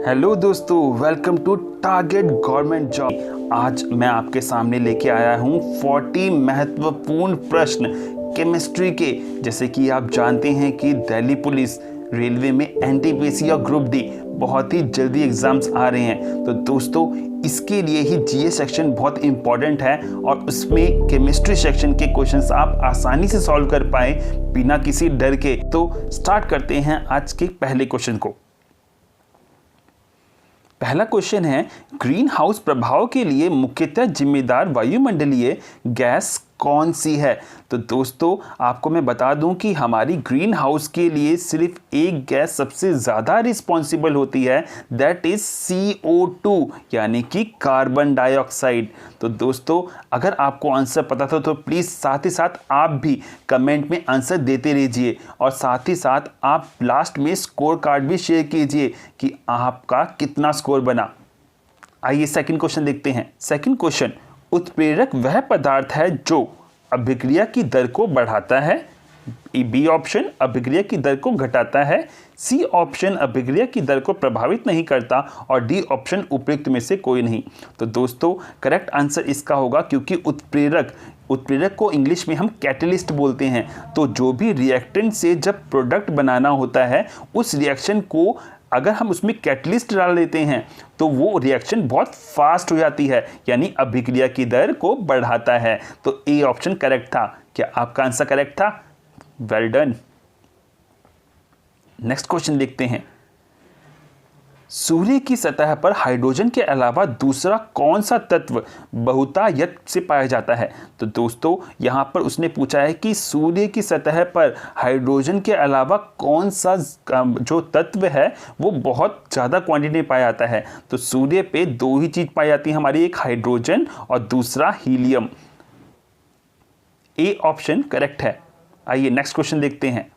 Hello दोस्तों, welcome to target government job. आज मैं आपके सामने लेके आया हूँ 40 महत्वपूर्ण प्रश्न केमिस्ट्री के। जैसे कि आप जानते हैं कि दिल्ली पुलिस, रेलवे में एनटीपीसी और ग्रुप डी बहुत ही जल्दी एग्जाम्स आ रहे हैं। तो दोस्तों, इसके लिए ही जीए सेक्शन बहुत इंपॉर्टेंट है और उसमें केमिस्ट्री सेक्शन के क्वेश्चंस आप आसानी से सॉल्व कर पाए बिना किसी डर के। तो स्टार्ट करते हैं आज के पहले क्वेश्चन को। पहला क्वेश्चन है, ग्रीन हाउस प्रभाव के लिए मुख्यतः जिम्मेदार वायुमंडलीय गैस कौन सी है। तो दोस्तों, आपको मैं बता दूं कि हमारी ग्रीन हाउस के लिए सिर्फ एक गैस सबसे ज़्यादा रिस्पॉन्सिबल होती है, दैट इज CO2 यानी कि कार्बन डाइऑक्साइड। तो दोस्तों, अगर आपको आंसर पता था तो प्लीज़ साथ ही साथ आप भी कमेंट में आंसर देते रहिए और साथ ही साथ आप लास्ट में स्कोर कार्ड भी शेयर कीजिए कि आपका कितना स्कोर बना। आइए सेकंड क्वेश्चन देखते हैं। सेकंड क्वेश्चन, उत्प्रेरक वह पदार्थ है जो अभिक्रिया की दर को बढ़ाता है। बी ऑप्शन अभिक्रिया की दर को घटाता है, सी ऑप्शन अभिक्रिया की दर को प्रभावित नहीं करता और डी ऑप्शन उपयुक्त में से कोई नहीं। तो दोस्तों, करेक्ट आंसर इसका होगा, क्योंकि उत्प्रेरक को इंग्लिश में हम कैटलिस्ट बोलते हैं। तो जो भी रिएक्टेंट से जब प्रोडक्ट बनाना होता है, उस रिएक्शन को अगर हम उसमें कैटलिस्ट डाल देते हैं तो वो रिएक्शन बहुत फास्ट हो जाती है, यानी अभिक्रिया की दर को बढ़ाता है। तो ए ऑप्शन करेक्ट था। क्या आपका आंसर करेक्ट था? Well done. नेक्स्ट क्वेश्चन देखते हैं। सूर्य की सतह पर हाइड्रोजन के अलावा दूसरा कौन सा तत्व बहुतायत से पाया जाता है। तो दोस्तों, यहाँ पर उसने पूछा है कि सूर्य की सतह पर हाइड्रोजन के अलावा कौन सा जो तत्व है वो बहुत ज़्यादा क्वांटिटी में पाया जाता है। तो सूर्य पे दो ही चीज़ पाई जाती है हमारी, एक हाइड्रोजन और दूसरा हीलियम। ए ऑप्शन करेक्ट है। आइए नेक्स्ट क्वेश्चन देखते हैं।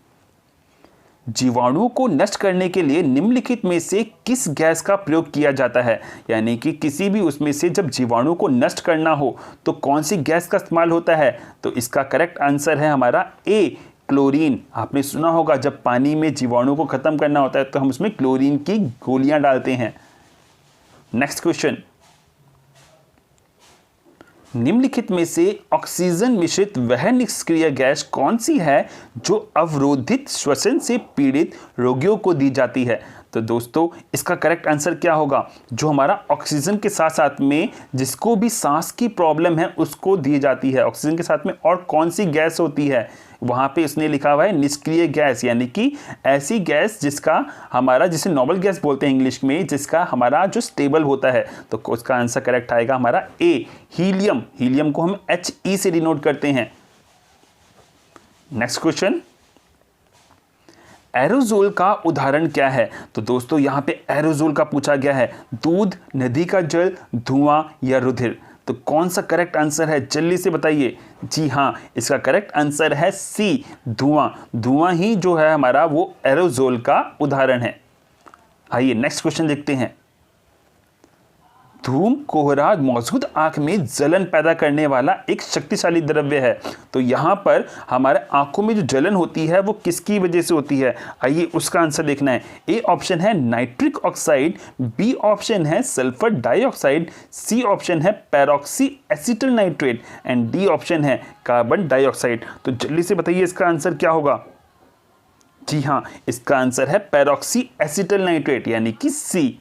जीवाणुओं को नष्ट करने के लिए निम्नलिखित में से किस गैस का प्रयोग किया जाता है। यानी कि किसी भी उसमें से जब जीवाणु को नष्ट करना हो तो कौन सी गैस का इस्तेमाल होता है। तो इसका करेक्ट आंसर है हमारा ए, क्लोरीन। आपने सुना होगा, जब पानी में जीवाणु को खत्म करना होता है तो हम उसमें क्लोरीन की गोलियां डालते हैं। नेक्स्ट क्वेश्चन, निम्नलिखित में से ऑक्सीजन मिश्रित वह निष्क्रिय गैस कौन सी है जो अवरोधित श्वसन से पीड़ित रोगियों को दी जाती है। तो दोस्तों, इसका करेक्ट आंसर क्या होगा? जो हमारा ऑक्सीजन के साथ साथ में जिसको भी सांस की प्रॉब्लम है उसको दी जाती है। ऑक्सीजन के साथ में और कौन सी गैस होती है? वहाँ पे उसने लिखा हुआ है निष्क्रिय गैस, यानी कि ऐसी गैस जिसका हमारा, जिसे नोबल गैस बोलते हैं इंग्लिश में, जिसका हमारा जो स्टेबल होता है। तो उसका आंसर करेक्ट आएगा हमारा ए, हीलियम। हीलियम को हम HE से डिनोट करते हैं। नेक्स्ट क्वेश्चन, एरोजोल का उदाहरण क्या है। तो दोस्तों, यहाँ पे एरोजोल का पूछा गया है, दूध, नदी का जल, धुआं या रुधिर। तो कौन सा करेक्ट आंसर है, जल्दी से बताइए। जी हाँ, इसका करेक्ट आंसर है सी, धुआं। धुआं ही जो है हमारा वो एरोजोल का उदाहरण है। आइए नेक्स्ट क्वेश्चन देखते हैं। धूम कोहरा मौजूद आंख में जलन पैदा करने वाला एक शक्तिशाली द्रव्य है। तो यहाँ पर हमारे आंखों में जो जलन होती है वो किसकी वजह से होती है? आइए उसका आंसर देखना है। ए ऑप्शन है नाइट्रिक ऑक्साइड, बी ऑप्शन है सल्फर डाइऑक्साइड, सी ऑप्शन है peroxy acetyl nitrate and D option है कार्बन डाइऑक्साइड। तो जल्दी से बताइए इसका आंसर क्या होगा। जी हाँ, इसका आंसर है पैरोक्सी एसिटल नाइट्रेट यानी कि सी।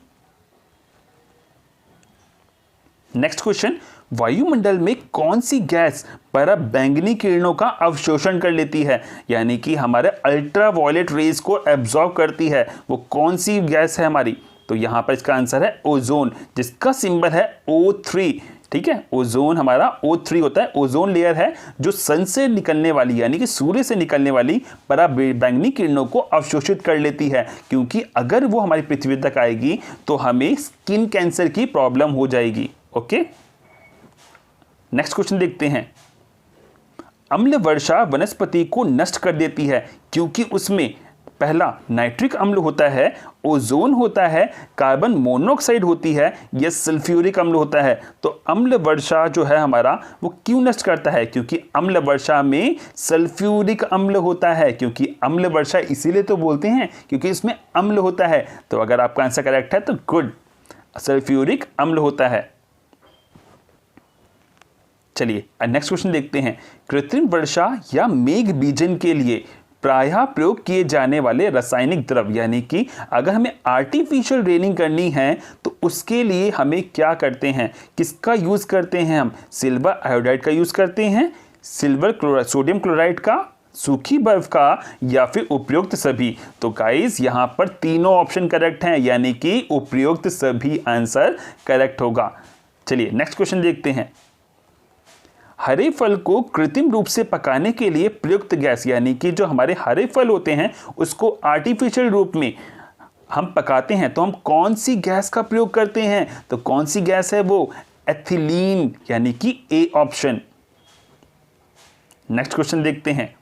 नेक्स्ट क्वेश्चन, वायुमंडल में कौन सी गैस पराबैंगनी किरणों का अवशोषण कर लेती है, यानी कि हमारे अल्ट्रावायलेट रेज को एब्जॉर्ब करती है। वो कौन सी गैस है हमारी? तो यहाँ पर इसका आंसर है ओजोन, जिसका सिंबल है O3। ठीक है, ओजोन हमारा O3 होता है। ओजोन लेयर है जो सन से निकलने वाली, यानी कि सूर्य से निकलने वाली पराबैंगनी किरणों को अवशोषित कर लेती है, क्योंकि अगर वो हमारी पृथ्वी तक आएगी तो हमें स्किन कैंसर की प्रॉब्लम हो जाएगी। ओके, नेक्स्ट क्वेश्चन देखते हैं। अम्ल वर्षा वनस्पति को नष्ट कर देती है क्योंकि उसमें पहला नाइट्रिक अम्ल होता है, ओजोन होता है, कार्बन मोनोऑक्साइड होती है, या सल्फ्यूरिक अम्ल होता है। तो अम्ल वर्षा जो है हमारा वो क्यों नष्ट करता है? क्योंकि अम्ल वर्षा में सल्फ्यूरिक अम्ल होता है। क्योंकि अम्ल वर्षा इसीलिए तो बोलते हैं क्योंकि इसमें अम्ल होता है। तो अगर आपका आंसर करेक्ट है तो गुड, सल्फ्यूरिक अम्ल होता है। चलिए नेक्स्ट क्वेश्चन देखते हैं। कृत्रिम वर्षा या मेघ बीजन के लिए प्रायः प्रयोग किए जाने वाले रासायनिक द्रव, यानी कि अगर हमें आर्टिफिशियल रेनिंग करनी है तो उसके लिए हमें क्या करते हैं, किसका यूज करते हैं? हम सिल्वर आयोडाइड का यूज करते हैं, सोडियम क्लोराइड का, सूखी बर्फ का, या फिर उपयुक्त सभी। तो गाइस यहां पर तीनों ऑप्शन करेक्ट हैं, यानी कि उपयुक्त सभी आंसर करेक्ट होगा। चलिए नेक्स्ट क्वेश्चन देखते हैं। हरे फल को कृत्रिम रूप से पकाने के लिए प्रयुक्त गैस, यानी कि जो हमारे हरे फल होते हैं उसको आर्टिफिशियल रूप में हम पकाते हैं तो हम कौन सी गैस का प्रयोग करते हैं? तो कौन सी गैस है वो? एथिलीन, यानी कि ए ऑप्शन। नेक्स्ट क्वेश्चन देखते हैं।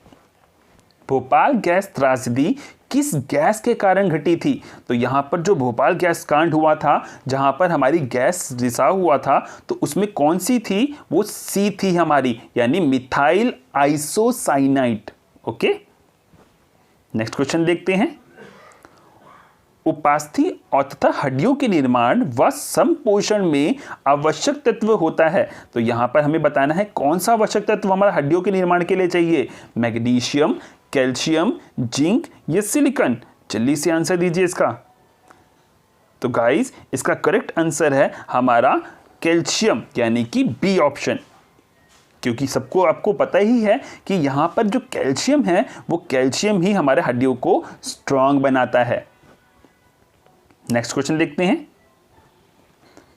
भोपाल गैस त्रासदी किस गैस के कारण घटी थी? तो यहां पर जो भोपाल गैस कांड हुआ था, जहां पर हमारी गैस रिसाव हुआ था, तो उसमें कौन सी थी? वो सी थी हमारी, यानी methyl isocyanide. Okay, next question देखते हैं। उपास्थि और तथा हड्डियों के निर्माण व संपोषण में आवश्यक तत्व होता है। तो यहां पर हमें बताना है कौन सा आवश्यक तत्व हमारा हड्डियों के निर्माण के लिए चाहिए? मैग्नीशियम, कैल्शियम, जिंक या सिलिकॉन? जल्दी से आंसर दीजिए इसका। तो गाइस इसका करेक्ट आंसर है हमारा कैल्शियम, यानी कि बी ऑप्शन। क्योंकि सबको आपको पता ही है कि यहां पर जो कैल्शियम है वो कैल्शियम ही हमारे हड्डियों को स्ट्रांग बनाता है। नेक्स्ट क्वेश्चन देखते हैं।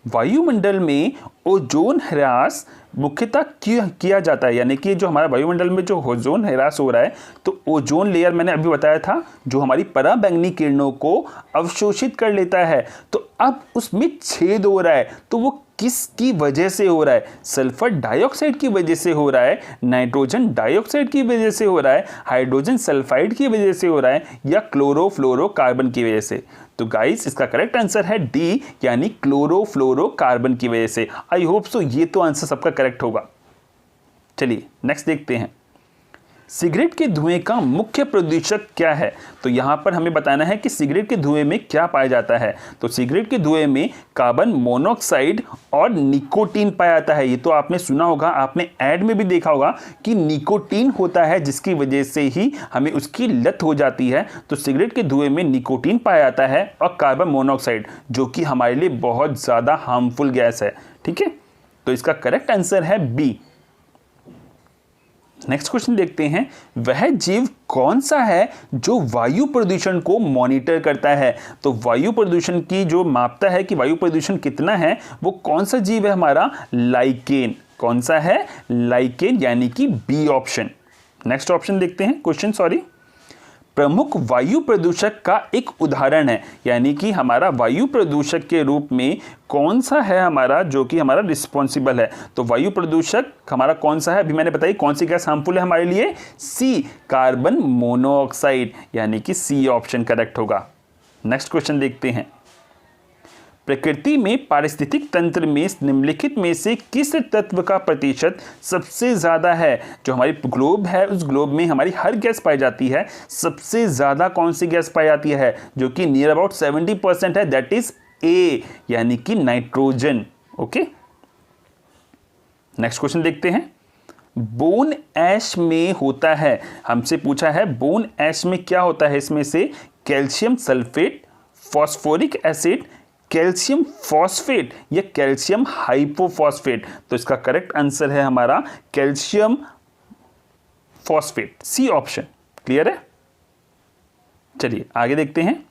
वायुमंडल में ओजोन ह्रास मुख्यतः किया जाता है, यानी कि जो हमारा वायुमंडल में जो ओजोन ह्रास हो रहा है, तो ओजोन लेयर मैंने अभी बताया था जो हमारी पराबैंगनी किरणों को अवशोषित कर लेता है। तो अब उसमें छेद हो रहा है, तो वो किसकी वजह से हो रहा है? सल्फर डाइऑक्साइड की वजह से हो रहा है, नाइट्रोजन डाइऑक्साइड की वजह से हो रहा है, हाइड्रोजन सल्फाइड की वजह से हो रहा है, या क्लोरोफ्लोरोकार्बन की वजह से? तो गाइस इसका करेक्ट आंसर है डी, यानी क्लोरोफ्लोरोकार्बन की वजह से। आई होप सो ये तो आंसर सबका करेक्ट होगा। चलिए नेक्स्ट देखते हैं। सिगरेट के धुएं का मुख्य प्रदूषक क्या है? तो यहां पर हमें बताना है कि सिगरेट के धुएं में क्या पाया जाता है। तो सिगरेट के धुएं में कार्बन मोनोऑक्साइड और निकोटीन पाया जाता है। ये तो आपने सुना होगा, आपने ऐड में भी देखा होगा कि निकोटीन होता है जिसकी वजह से ही हमें उसकी लत हो जाती है। तो सिगरेट के धुएं में निकोटीन पाया जाता है और कार्बन मोनोऑक्साइड, जो कि हमारे लिए बहुत ज़्यादा हार्मफुल गैस है। ठीक है, तो इसका करेक्ट आंसर है बी। नेक्स्ट क्वेश्चन देखते हैं। वह जीव कौन सा है जो वायु प्रदूषण को मॉनिटर करता है? तो वायु प्रदूषण की जो मापता है कि वायु प्रदूषण कितना है, वो कौन सा जीव है हमारा? लाइकेन। कौन सा है? लाइकेन, यानी कि बी ऑप्शन। नेक्स्ट ऑप्शन देखते हैं क्वेश्चन, सॉरी। प्रमुख वायु प्रदूषक का एक उदाहरण है, यानी कि हमारा वायु प्रदूषक के रूप में कौन सा है हमारा जो कि हमारा रिस्पॉन्सिबल है? तो वायु प्रदूषक हमारा कौन सा है? अभी मैंने बताई कौन सी गैस हार्मफुल है हमारे लिए? सी, कार्बन मोनोऑक्साइड, यानी कि सी ऑप्शन करेक्ट होगा। नेक्स्ट क्वेश्चन देखते हैं। प्रकृति में पारिस्थितिक तंत्र में निम्नलिखित में से किस तत्व का प्रतिशत सबसे ज्यादा है? जो हमारी ग्लोब है उस ग्लोब में हमारी हर गैस पाई जाती है, सबसे ज्यादा कौन सी गैस पाई जाती है? जो कि नियर अबाउट 70% है, दैट इज ए, यानी कि नाइट्रोजन। ओके, नेक्स्ट क्वेश्चन देखते हैं। बोन ऐश में होता है, हमसे पूछा है बोन ऐश में क्या होता है? इसमें से calcium sulphate, phosphoric acid, calcium phosphate या कैल्शियम हाइपोफॉस्फेट? तो इसका करेक्ट आंसर है हमारा calcium phosphate, C option. Clear है? चलिए आगे देखते हैं।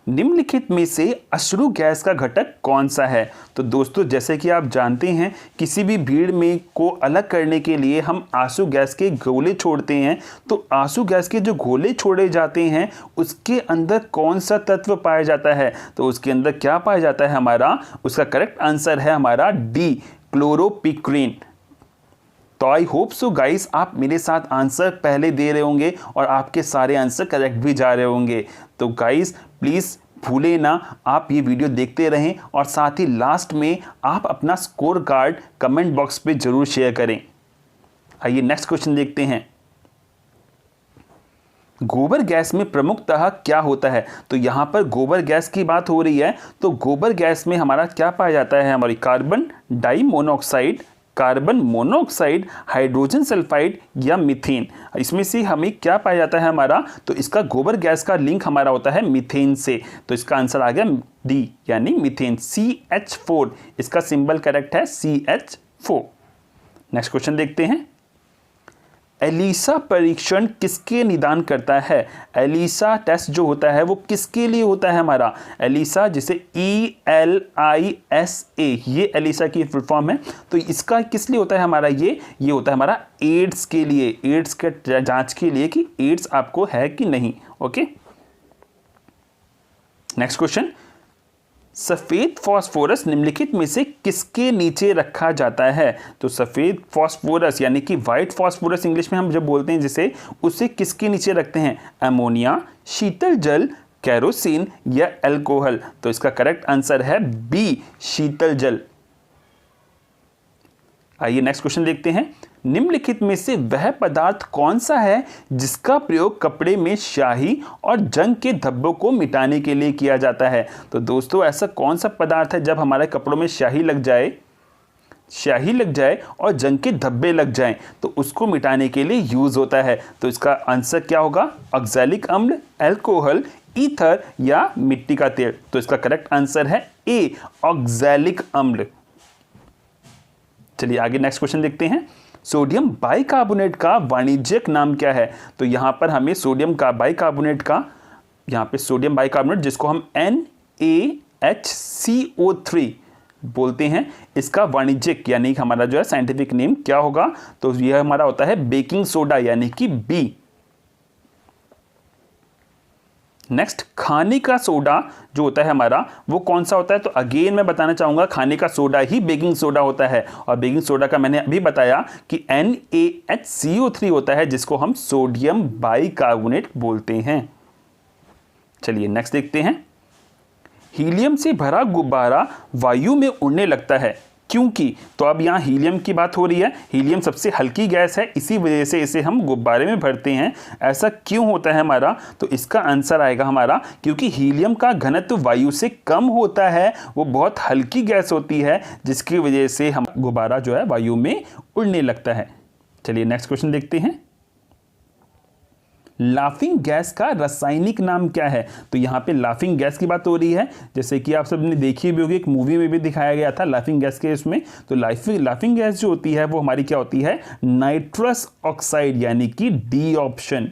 निम्नलिखित में से अश्रु गैस का घटक कौन सा है? तो दोस्तों जैसे कि आप जानते हैं किसी भी भीड़ में को अलग करने के लिए हम आंसू गैस के गोले छोड़ते हैं। तो आंसू गैस के जो गोले छोड़े जाते हैं उसके अंदर कौन सा तत्व पाया जाता है? तो उसके अंदर क्या पाया जाता है हमारा? उसका करेक्ट आंसर है हमारा डी, क्लोरोपिक्रीन। तो आई होप सो गाइस आप मेरे साथ आंसर पहले दे रहे होंगे और आपके सारे आंसर करेक्ट भी जा रहे होंगे। तो गाइस प्लीज़ भूले ना, आप ये वीडियो देखते रहें और साथ ही लास्ट में आप अपना स्कोर कार्ड कमेंट बॉक्स पे जरूर शेयर करें। आइए नेक्स्ट क्वेश्चन देखते हैं। गोबर गैस में प्रमुखतः क्या होता है? तो यहाँ पर गोबर गैस की बात हो रही है, तो गोबर गैस में हमारा क्या पाया जाता है? हमारी carbon di monoxide, carbon monoxide, hydrogen sulphide या मीथेन। इसमें से हमें क्या पाया जाता है हमारा? तो इसका गोबर गैस का लिंक हमारा होता है मीथेन से। तो इसका आंसर आ गया डी यानी मीथेन, CH4। इसका सिंबल करेक्ट है CH4। नेक्स्ट क्वेश्चन देखते हैं। एलिसा परीक्षण किसके निदान करता है? एलिसा टेस्ट जो होता है वो किसके लिए होता है हमारा? एलिसा जिसे ELISA, ये एलिसा की फुल फॉर्म है। तो इसका किस लिए होता है हमारा? ये होता है हमारा एड्स के लिए, एड्स के जांच के लिए कि एड्स आपको है कि नहीं। Okay, next question. सफेद फास्फोरस निम्नलिखित में से किसके नीचे रखा जाता है? तो सफेद फास्फोरस यानी कि व्हाइट फास्फोरस इंग्लिश में हम जब बोलते हैं जिसे, उसे किसके नीचे रखते हैं? अमोनिया, शीतल जल, केरोसिन या अल्कोहल। तो इसका करेक्ट आंसर है बी, शीतल जल। आइए नेक्स्ट क्वेश्चन देखते हैं। निम्नलिखित में से वह पदार्थ कौन सा है जिसका प्रयोग कपड़े में स्याही और जंग के धब्बों को मिटाने के लिए किया जाता है? तो दोस्तों ऐसा कौन सा पदार्थ है जब हमारे कपड़ों में स्याही लग जाए और जंग के धब्बे लग जाएं तो उसको मिटाने के लिए यूज होता है? तो इसका आंसर क्या होगा? ऑक्सैलिक अम्ल, अल्कोहल, ईथर या मिट्टी का तेल। तो इसका करेक्ट आंसर है ए, ऑक्सैलिक अम्ल। चलिए आगे नेक्स्ट क्वेश्चन देखते हैं। सोडियम बाइकार्बोनेट का वाणिज्यिक नाम क्या है? तो यहां पर हमें सोडियम बाइकार्बोनेट का, यहां पे सोडियम बाइकार्बोनेट जिसको हम NaHCO3 बोलते हैं, इसका वाणिज्यिक यानी हमारा जो है साइंटिफिक नेम क्या होगा? तो यह हमारा होता है बेकिंग सोडा यानी कि बी। नेक्स्ट, खाने का सोडा जो होता है हमारा वो कौन सा होता है? तो अगेन मैं बताना चाहूंगा खाने का सोडा ही बेकिंग सोडा होता है। और बेकिंग सोडा का मैंने अभी बताया कि NaHCO3 होता है जिसको हम सोडियम बाइकार्बोनेट बोलते हैं। चलिए नेक्स्ट देखते हैं। हीलियम से भरा गुब्बारा वायु में उड़ने लगता है क्योंकि? तो अब यहाँ हीलियम की बात हो रही है। हीलियम सबसे हल्की गैस है, इसी वजह से इसे हम गुब्बारे में भरते हैं। ऐसा क्यों होता है हमारा? तो इसका आंसर आएगा हमारा क्योंकि हीलियम का घनत्व वायु से कम होता है, वो बहुत हल्की गैस होती है जिसकी वजह से हम गुब्बारा जो है वायु में उड़ने लगता है। चलिए नेक्स्ट क्वेश्चन देखते हैं। लाफिंग गैस का रासायनिक नाम क्या है? तो यहाँ पे लाफिंग गैस की बात हो रही है, जैसे कि आप सबने देखी भी होगी, एक मूवी में भी दिखाया गया था लाफिंग गैस के इसमें। तो लाफिंग गैस जो होती है वो हमारी क्या होती है? नाइट्रस ऑक्साइड यानी कि D option.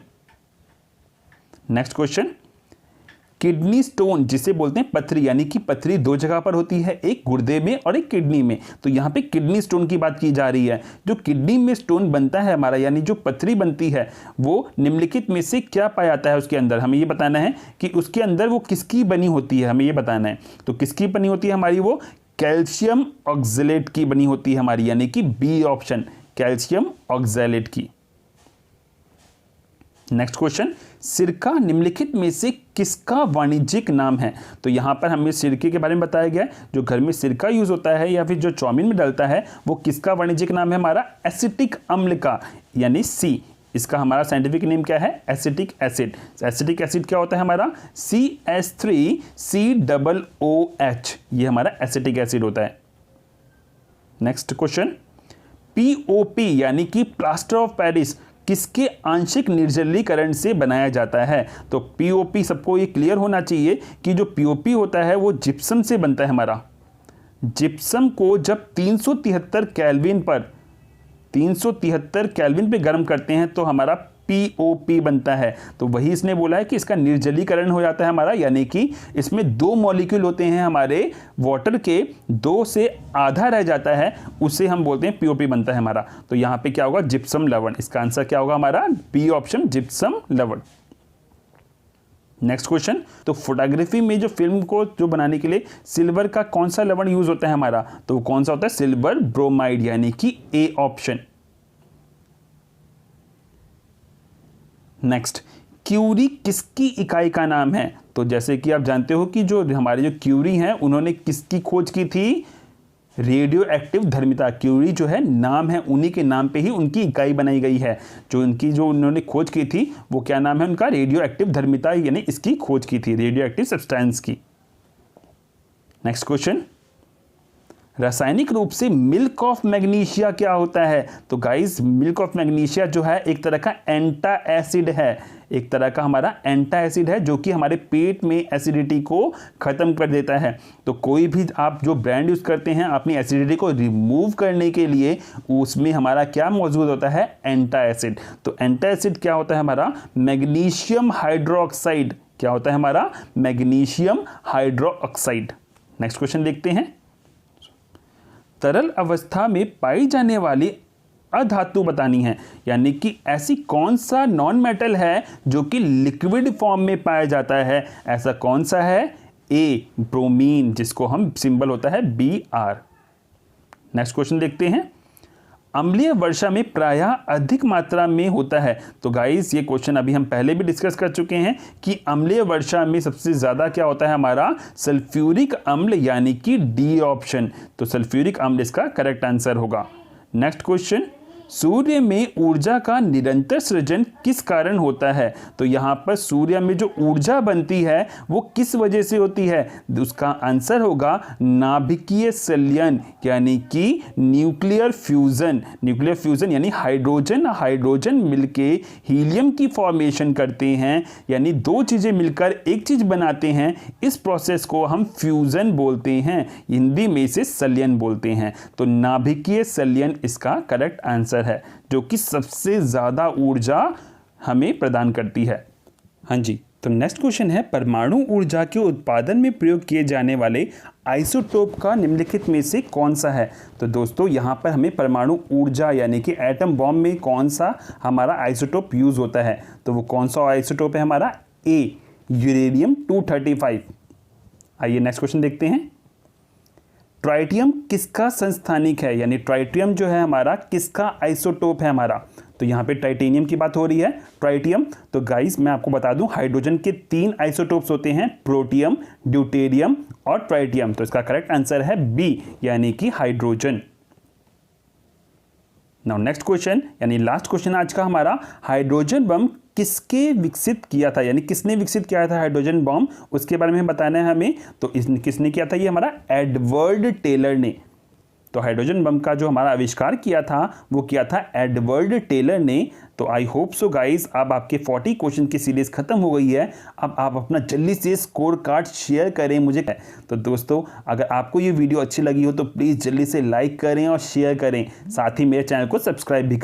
Next question. Kidney stone जिसे बोलते हैं पथरी, यानी कि पथरी दो जगह पर होती है, एक गुर्दे में और एक किडनी में। तो यहाँ पे किडनी स्टोन की बात की जा रही है। जो किडनी में स्टोन बनता है हमारा, यानी जो पथरी बनती है, वो निम्नलिखित में से क्या पाया जाता है उसके अंदर? हमें ये बताना है कि उसके अंदर वो किसकी बनी होती है, हमें ये बताना है। तो किसकी बनी होती है हमारी? वो कैल्शियम ऑक्जेलेट की बनी होती है हमारी, यानी कि बी ऑप्शन, कैल्शियम ऑक्जेलेट की। Next question. सिरका निम्नलिखित में से किसका वाणिज्यिक नाम है? तो यहां पर हमें सिरके के बारे में बताया गया है। जो घर में सिरका यूज होता है या फिर जो चाउमीन में डलता है वो किसका वाणिज्यिक नाम है हमारा? एसिटिक अम्ल का, यानी सी। इसका हमारा साइंटिफिक नेम क्या है? Acetic acid. एसिटिक एसिड क्या होता है हमारा? CH3COOH, ये हमारा एसिटिक एसिड होता है। Next question. POP यानी कि प्लास्टर ऑफ पेरिस किसके आंशिक निर्जलीकरण से बनाया जाता है? तो पीओपी, सबको ये क्लियर होना चाहिए कि जो पीओपी होता है वो जिप्सम से बनता है हमारा। जिप्सम को जब 373 केल्विन पे गर्म करते हैं तो हमारा पीओपी बनता है। तो वही इसने बोला है कि इसका निर्जलीकरण हो जाता है हमारा, यानी कि इसमें दो मॉलिक्यूल होते हैं हमारे वाटर के, दो से आधा रह जाता है, उसे हम बोलते हैं पीओपी बनता है हमारा। तो यहाँ पे क्या होगा? जिप्सम लवण। इसका आंसर क्या होगा हमारा? बी ऑप्शन, जिप्सम लवण। Next question. तो फोटोग्राफी में जो फिल्म को जो बनाने के लिए सिल्वर का कौन सा लवण यूज होता है हमारा? तो कौन सा होता है? सिल्वर ब्रोमाइड, यानी कि ए ऑप्शन। नेक्स्ट, क्यूरी किसकी इकाई का नाम है? तो जैसे कि आप जानते हो कि जो हमारे जो क्यूरी हैं उन्होंने किसकी खोज की थी? Radio active धर्मिता। क्यूरी जो है नाम है, उन्हीं के नाम पे ही उनकी इकाई बनाई गई है। जो उन्होंने खोज की थी वो क्या नाम है उनका? रेडियो एक्टिव धर्मिता, यानी इसकी खोज की थी, रेडियो एक्टिव सब्सटेंस की। नेक्स्ट क्वेश्चन, रासायनिक रूप से मिल्क ऑफ मैग्नीशिया क्या होता है? तो गाइस, मिल्क ऑफ मैग्नीशिया जो है एक तरह का एंटा एसिड है, एक तरह का हमारा एंटा एसिड है जो कि हमारे पेट में एसिडिटी को खत्म कर देता है। तो कोई भी आप जो ब्रांड यूज करते हैं अपनी एसिडिटी को रिमूव करने के लिए, उसमें हमारा क्या मौजूद होता है? एंटा एसिड। तो एंटा एसिड क्या होता है हमारा? Magnesium hydroxide. क्या होता है हमारा? Magnesium hydroxide. नेक्स्ट क्वेश्चन देखते हैं, तरल अवस्था में पाई जाने वाली अधातु बतानी है, यानी कि ऐसी कौन सा नॉन मेटल है जो कि लिक्विड फॉर्म में पाया जाता है? ऐसा कौन सा है? ए, ब्रोमीन, जिसको हम सिंबल होता है Br। नेक्स्ट क्वेश्चन देखते हैं, अम्लीय वर्षा में प्रायः अधिक मात्रा में होता है। तो गाइस, ये क्वेश्चन अभी हम पहले भी डिस्कस कर चुके हैं कि अम्लीय वर्षा में सबसे ज़्यादा क्या होता है हमारा? सल्फ्यूरिक अम्ल, यानी कि डी ऑप्शन। तो सल्फ्यूरिक अम्ल इसका करेक्ट आंसर होगा। नेक्स्ट क्वेश्चन, सूर्य में ऊर्जा का निरंतर सृजन किस कारण होता है? तो यहाँ पर सूर्य में जो ऊर्जा बनती है वो किस वजह से होती है? उसका आंसर होगा नाभिकीय संलयन, यानी कि न्यूक्लियर फ्यूजन। न्यूक्लियर फ्यूजन यानी हाइड्रोजन मिलके हीलियम की फॉर्मेशन करते हैं, यानी दो चीज़ें मिलकर एक चीज़ बनाते हैं। इस प्रोसेस को हम फ्यूजन बोलते हैं, हिंदी में इसे संलयन बोलते हैं। तो नाभिकीय संलयन इसका करेक्ट आंसर है, जो कि सबसे ज्यादा ऊर्जा हमें प्रदान करती है। हाँ जी, तो नेक्स्ट क्वेश्चन है, परमाणु ऊर्जा के उत्पादन में प्रयोग किए जाने वाले आइसोटोप का निम्नलिखित में से कौन सा है? तो दोस्तों, यहाँ पर हमें परमाणु ऊर्जा यानी कि एटम बॉम्ब में कौन सा हमारा आइसोटोप यूज होता है? तो वो कौन सा आइसोटोप है हमारा? ए, यूरेनियम 235। आइए नेक्स्ट क्वेश्चन देखते हैं, ट्राइटियम किसका संस्थानिक है? यानी ट्राइटियम जो है हमारा किसका आइसोटोप है हमारा? तो यहाँ पे टाइटेनियम की बात हो रही है, ट्राइटियम। तो गाइस, मैं आपको बता दूं, हाइड्रोजन के 3 आइसोटोप्स होते हैं, प्रोटियम, ड्यूटेरियम और ट्राइटियम। तो इसका करेक्ट आंसर है बी, यानी कि हाइड्रोजन। नाउ नेक्स्ट क्वेश्चन, यानी लास्ट क्वेश्चन आज का हमारा, हाइड्रोजन बम किसके विकसित किया था? यानी किसने विकसित किया था हाइड्रोजन बम, उसके बारे में बताना है हमें। तो किसने किया था? ये हमारा एडवर्ड टेलर ने। तो हाइड्रोजन बम का जो हमारा आविष्कार किया था वो किया था एडवर्ड टेलर ने। तो आई होप सो गाइस, अब आपके 40 क्वेश्चन की सीरीज खत्म हो गई है। अब आप अपना जल्दी से स्कोर कार्ड शेयर करें मुझे। तो दोस्तों, अगर आपको ये वीडियो अच्छी लगी हो तो प्लीज़ जल्दी से लाइक करें और शेयर करें, साथ ही मेरे चैनल को सब्सक्राइब भी करें।